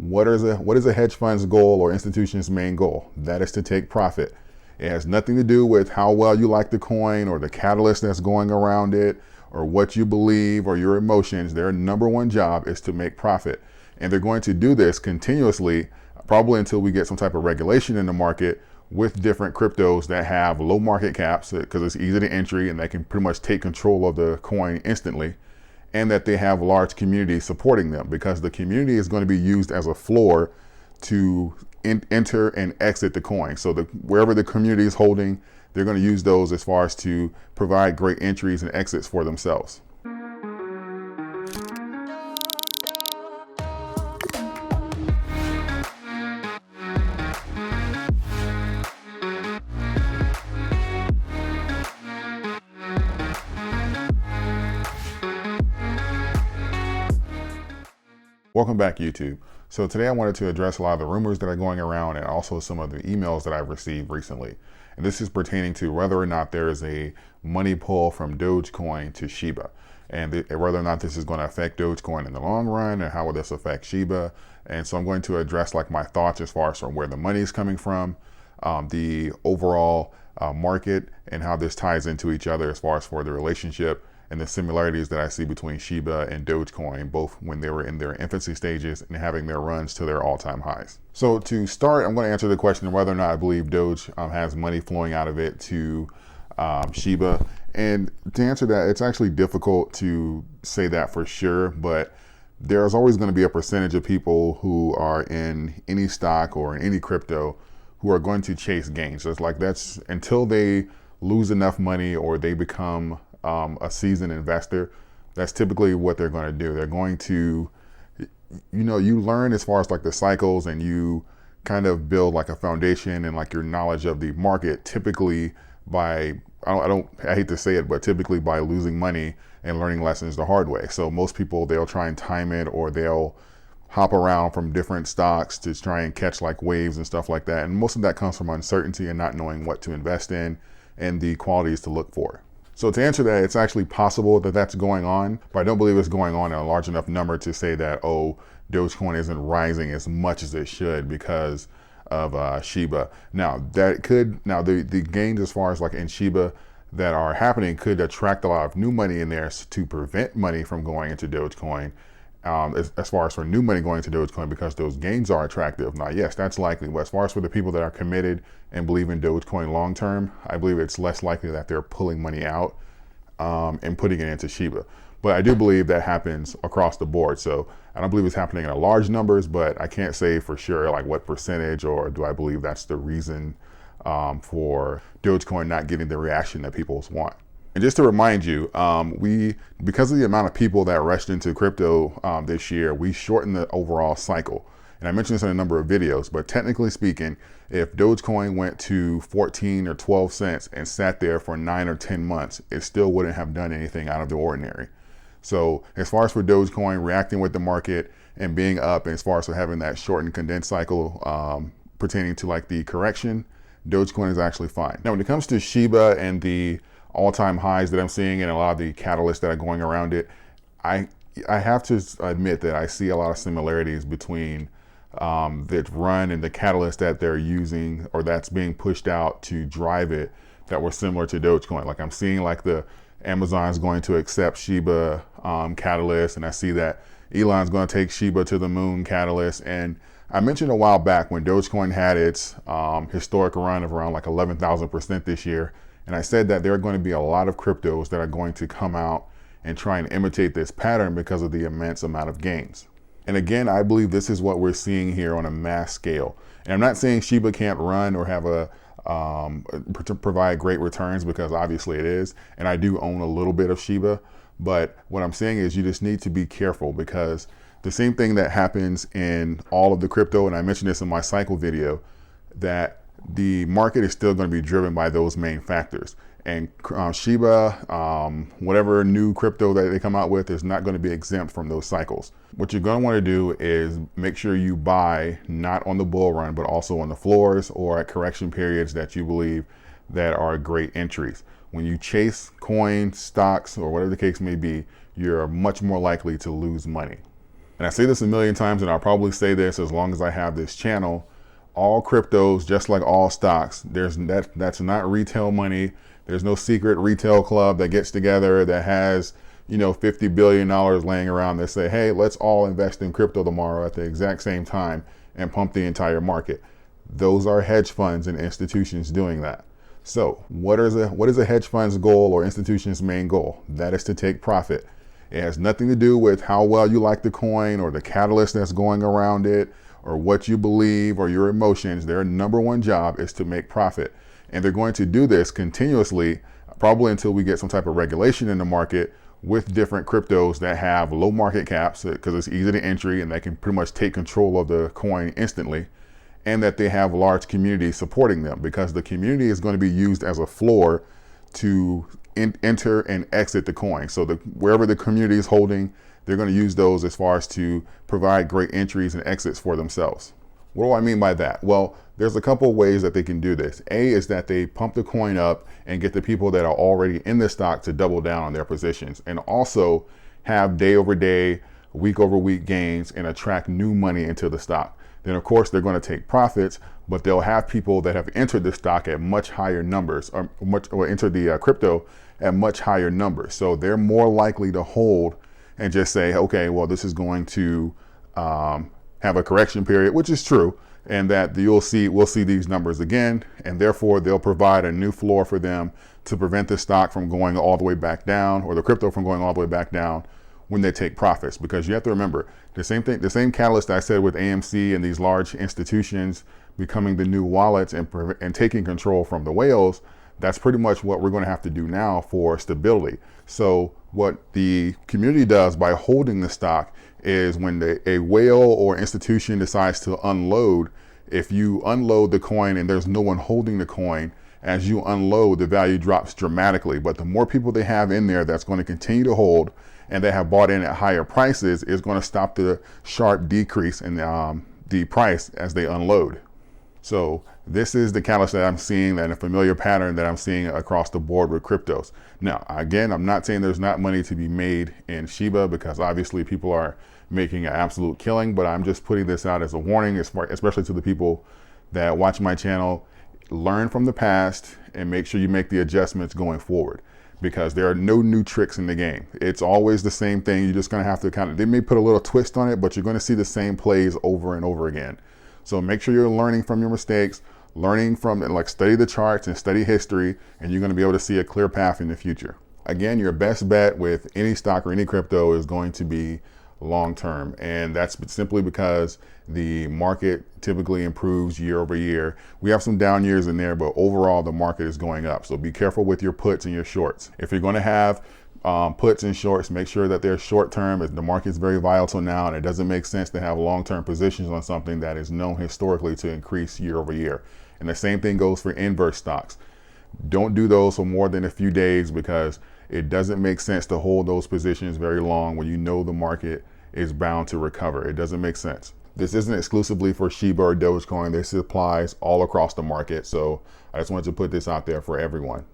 what is a hedge fund's goal or institution's main goal? That is to take profit. It has nothing to do with how well you like the coin or the catalyst that's going around it or what you believe or your emotions. Their number one job is to make profit. And they're going to do this continuously, probably until we get some type of regulation in the market with different cryptos that have low market caps, because it's easy to entry and they can pretty much take control of the coin instantly, and that they have large communities supporting them, because the community is going to be used as a floor to enter and exit the coin. So wherever the community is holding, they're going to use those as far as to provide great entries and exits for themselves. Welcome back, YouTube. So today I wanted to address a lot of the rumors that are going around and also some of the emails that I've received recently. And this is pertaining to whether or not there is a money pull from Dogecoin to Shiba, and whether or not this is going to affect Dogecoin in the long run, and how will this affect Shiba. And so I'm going to address like my thoughts as far as from where the money is coming from, the overall market, and how this ties into each other as far as for the relationship and the similarities that I see between Shiba and Dogecoin, both when they were in their infancy stages and having their runs to their all-time highs. So to start, I'm going to answer the question of whether or not I believe Doge has money flowing out of it to Shiba. And to answer that, it's actually difficult to say that for sure, but there's always going to be a percentage of people who are in any stock or in any crypto who are going to chase gains. So it's like that's until they lose enough money or they become a seasoned investor. That's typically what they're going to do. They're going to, you learn as far as like the cycles, and you kind of build like a foundation and like your knowledge of the market typically by, I hate to say it, but typically by losing money and learning lessons the hard way. So most people, they'll try and time it, or they'll hop around from different stocks to try and catch like waves and stuff like that. And most of that comes from uncertainty and not knowing what to invest in and the qualities to look for. So to answer that, it's actually possible that that's going on, but I don't believe it's going on in a large enough number to say that, oh, Dogecoin isn't rising as much as it should because of Shiba. Now the gains as far as like in Shiba that are happening could attract a lot of new money in there to prevent money from going into Dogecoin. As far as for new money going to Dogecoin, because those gains are attractive. Now, yes, that's likely. But as far as for the people that are committed and believe in Dogecoin long term, I believe it's less likely that they're pulling money out and putting it into Shiba. But I do believe that happens across the board. So I don't believe it's happening in large numbers, but I can't say for sure like what percentage, or do I believe that's the reason for Dogecoin not getting the reaction that people want. And just to remind you, because of the amount of people that rushed into crypto this year, we shortened the overall cycle. And I mentioned this in a number of videos, but technically speaking, if Dogecoin went to 14 or 12 cents and sat there for 9 or 10 months, it still wouldn't have done anything out of the ordinary. So as far as for Dogecoin reacting with the market and being up, and as far as for having that shortened condensed cycle pertaining to like the correction, Dogecoin is actually fine. Now, when it comes to Shiba and the all-time highs that I'm seeing and a lot of the catalysts that are going around it, I have to admit that I see a lot of similarities between the run and the catalyst that they're using or that's being pushed out to drive it that were similar to Dogecoin. Like I'm seeing like the Amazon's going to accept Shiba catalyst, and I see that Elon's going to take Shiba to the moon catalyst. And I mentioned a while back when Dogecoin had its historic run of around like 11,000% this year, and I said that there are going to be a lot of cryptos that are going to come out and try and imitate this pattern because of the immense amount of gains. And again, I believe this is what we're seeing here on a mass scale. And I'm not saying Shiba can't run or have provide great returns, because obviously it is. And I do own a little bit of Shiba. But what I'm saying is you just need to be careful, because the same thing that happens in all of the crypto, and I mentioned this in my cycle video, that the market is still going to be driven by those main factors. And Shiba, whatever new crypto that they come out with, is not going to be exempt from those cycles. What you're going to want to do is make sure you buy not on the bull run, but also on the floors or at correction periods that you believe that are great entries. When you chase coins, stocks, or whatever the case may be, you're much more likely to lose money. And I say this a million times, and I'll probably say this as long as I have this channel. All cryptos, just like all stocks, that's not retail money. There's no secret retail club that gets together that has, $50 billion laying around that say, hey, let's all invest in crypto tomorrow at the exact same time and pump the entire market. Those are hedge funds and institutions doing that. So what is a hedge fund's goal or institution's main goal? That is to take profit. It has nothing to do with how well you like the coin or the catalyst that's going around it or what you believe or your emotions. Their number one job is to make profit. And they're going to do this continuously, probably until we get some type of regulation in the market with different cryptos that have low market caps, because it's easy to entry and they can pretty much take control of the coin instantly, and that they have large communities supporting them, because the community is going to be used as a floor to enter and exit the coin. So wherever the community is holding, they're going to use those as far as to provide great entries and exits for themselves. What do I mean by that? Well, there's a couple of ways that they can do this. A is that they pump the coin up and get the people that are already in the stock to double down on their positions, and also have day over day, week over week gains and attract new money into the stock. Then of course they're going to take profits, but they'll have people that have entered the stock at much higher numbers, or entered the crypto at much higher numbers. So they're more likely to hold and just say, okay, well, this is going to have a correction period, which is true, and that we'll see these numbers again, and therefore they'll provide a new floor for them to prevent the stock from going all the way back down, or the crypto from going all the way back down when they take profits. Because you have to remember the same catalyst I said with AMC and these large institutions becoming the new wallets and taking control from the whales. That's pretty much what we're going to have to do now for stability. So what the community does by holding the stock is when a whale or institution decides to unload, if you unload the coin and there's no one holding the coin, as you unload, the value drops dramatically. But the more people they have in there that's going to continue to hold and they have bought in at higher prices, is going to stop the sharp decrease in the price as they unload. So this is the catalyst that I'm seeing, and a familiar pattern that I'm seeing across the board with cryptos. Now, again, I'm not saying there's not money to be made in Shiba, because obviously people are making an absolute killing, but I'm just putting this out as a warning, especially to the people that watch my channel. Learn from the past and make sure you make the adjustments going forward, because there are no new tricks in the game. It's always the same thing. You're just going to have to they may put a little twist on it, but you're going to see the same plays over and over again. So make sure you're learning from your mistakes, learning from, study the charts and study history, and you're going to be able to see a clear path in the future. Again, your best bet with any stock or any crypto is going to be long term, and that's simply because the market typically improves year over year. We have some down years in there, but overall the market is going up. So be careful with your puts and your shorts. If you're going to have puts and shorts, make sure that they're short term. The market is very volatile now, and it doesn't make sense to have long-term positions on something that is known historically to increase year over year. And the same thing goes for inverse stocks. Don't do those for more than a few days, because it doesn't make sense to hold those positions very long when you know the market is bound to recover. It doesn't make sense. This isn't exclusively for Shiba or Dogecoin. This applies all across the market. So I just wanted to put this out there for everyone.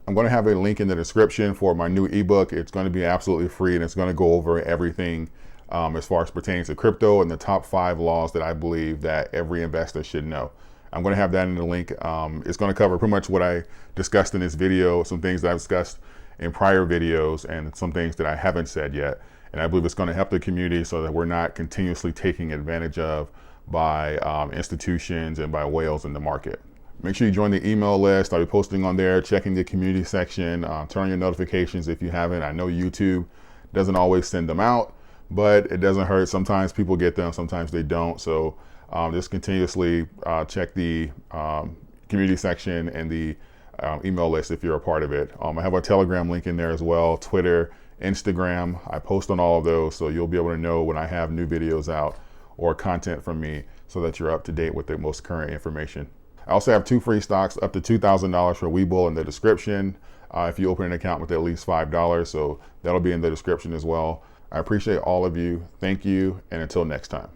I'm going to have a link in the description for my new ebook. It's going to be absolutely free, and it's going to go over everything as far as pertaining to crypto and the top 5 laws that I believe that every investor should know. I'm going to have that in the link. It's going to cover pretty much what I discussed in this video, some things that I've discussed in prior videos, and some things that I haven't said yet. And I believe it's going to help the community so that we're not continuously taken advantage of by institutions and by whales in the market. Make sure you join the email list. I'll be posting on there, checking the community section, turn on your notifications if you haven't. I know YouTube doesn't always send them out, but it doesn't hurt. Sometimes people get them, sometimes they don't. So just continuously check the community section and the email list if you're a part of it. I have a Telegram link in there as well, Twitter, Instagram. I post on all of those, so you'll be able to know when I have new videos out or content from me, so that you're up to date with the most current information. I also have 2 free stocks up to $2,000 for Webull in the description if you open an account with at least $5. So that'll be in the description as well. I appreciate all of you. Thank you. And until next time.